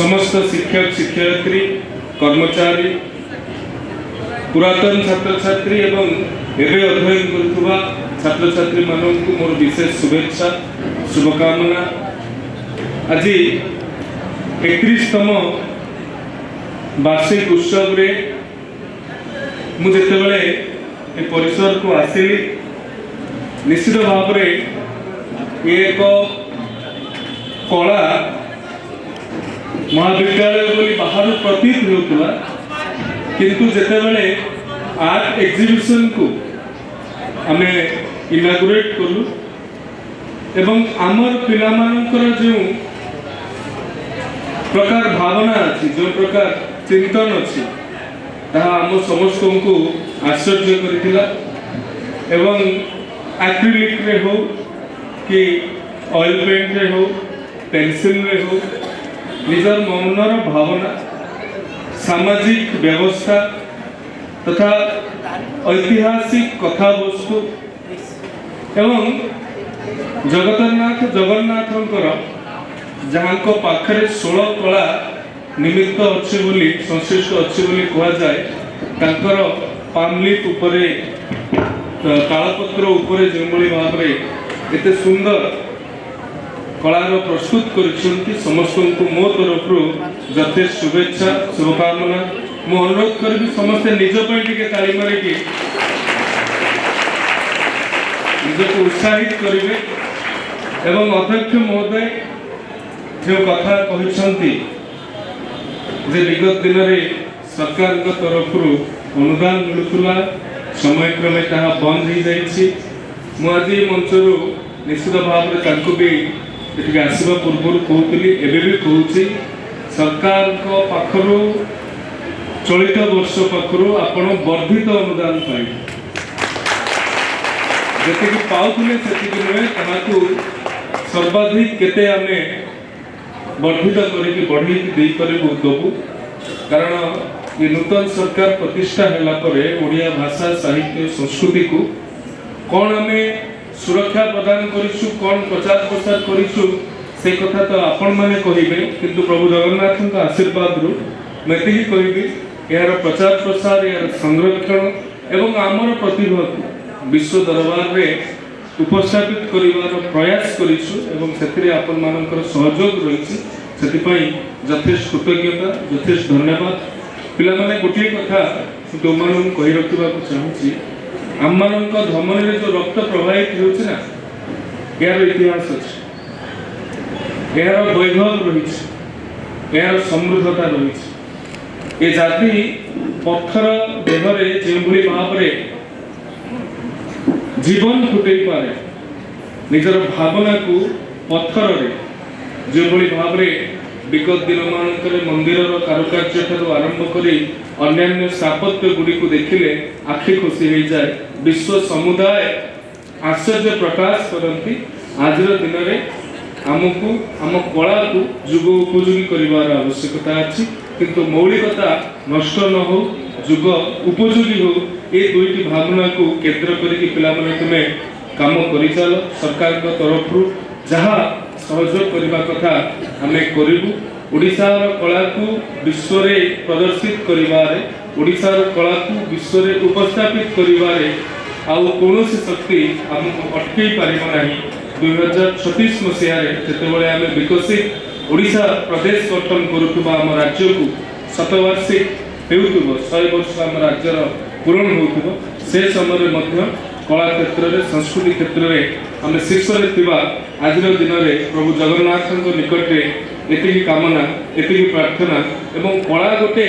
समस्त शिक्षक शिक्षयित्री कर्मचारी पुरातन छात्र छात्री एवं एवं अध्ययन करुवा छात्र छात्री मानक मोर विशेष शुभेच्छा शुभकामना। आज 31तम वार्षिक उत्सव रे मुझे परिसर को आसिली निश्चित भाव में एक कला महाविद्यालय बोली बाहर प्रतीत होता किंतु जेतेबेले आर्ट एग्जिबिशन को आमे इनागुरेट कलु एवं आमर पिला मानकर जो प्रकार भावना अच्छी जो प्रकार चिंतन अच्छी ताहा आम समस्त को आश्चर्य करिथिला एवं एक्रिलिक रे हो कि ऑयल पेंट रे हो पेंसिल रे हो निजर मनर भावना सामाजिक व्यवस्था तथा ऐतिहासिक कथा वस्तु एवं जगन्नाथंकर जहाँ पाखरे 16 कला निमित्त अच्छे बोली संश्लिष्ट अच्छे बोली कहा जाए तांकर पामलिप उपरे तालपत्र उपरे जो भाव में एते सुंदर कलार प्रस्तुत कर समस्त को मो तरफ यथेष शुभेच्छा शुभकामना। मु अनुरोध करी समस्ते निज टे ताली मारिकी निज को उत्साहित करेंगे एवं अध्यक्ष महोदय जो कथा कहते विगत दिन में सरकार तरफ अनुदान मिलूला समय क्रमे ताहा बंद हो जाइए। मुझे मंचर निश्चित भाव में भी ये आसवा पूर्व कहती एवं भी कहूँ सरकार पाखर चलित वर्ष पाखर आपण वर्धित अनुदान पाए जी पाऊले से नुहे सर्वाधिक केते आमे वर्धित करके बढ़ी दबू कारण ये नूतन सरकार प्रतिष्ठा है ओडिया भाषा साहित्य संस्कृति को कौन आम सुरक्षा प्रदान करिछु कौन प्रचार प्रसार करिछु से कथा तो आपण माने कहिबे किंतु प्रभु जगन्नाथ आशीर्वाद रु मैं ही कहबी यार प्रचार प्रसार यार संरक्षण एवं आमर प्रतिभा को विश्व दरबार रे उपस्थापित करिवार प्रयास करिछु एवं सेतिरे आपण मानकर सहयोग रहिछि सेतिपई यथेष कृतज्ञता यथेष धन्यवाद। पिला माने गोटे कथा तो मान कहि रखिबा को चाहूछि आम मान धमनी में जो रक्त प्रवाहित होना यार इतिहास अच्छे यार वैभव रही यार समृद्धता रही ये जाति पत्थर देहरे जो भाव में जीवन फुटे पारे निजर भावना को पत्थर रे जो भाव में विगत दिन मानक मंदिर कारुकार्य ठारू आरंभ कर अन्य स्थापत्य गुड़ी को देखिले आखि खुशी हो जाए विश्व समुदाय आश्चर्य प्रकाश करती आज दिन में आमको आम कला को जुग उपयोगी करार आवश्यकता अच्छी किंतु मौलिकता नष्ट न हो जुग उपयोगी हो ये दुईटी भावना को केंद्र करके पिला माने तुमे काम करि चल सरकार को तरफ जहाँ सहयोग करने कथा आम करूँ ओडिशार कला को विश्व में प्रदर्शित करिवारे ओडिशार कला को विश्व में उपस्थापित करिवारे आउ कौन शक्ति आमको अटकई पारिब नहीं। 2036 मसीह जितेबाला आम विकसित ओडिशा प्रदेश गठन करुवा आम राज्य को शतवार्षिक हो 100 वर्ष आम राज्यर पूरण हो से समय कला क्षेत्र में संस्कृति क्षेत्र में आम शीर्ष आज दिन में प्रभु जगन्नाथ निकट में एति कामना एति प्रार्थना एवं कला गोटे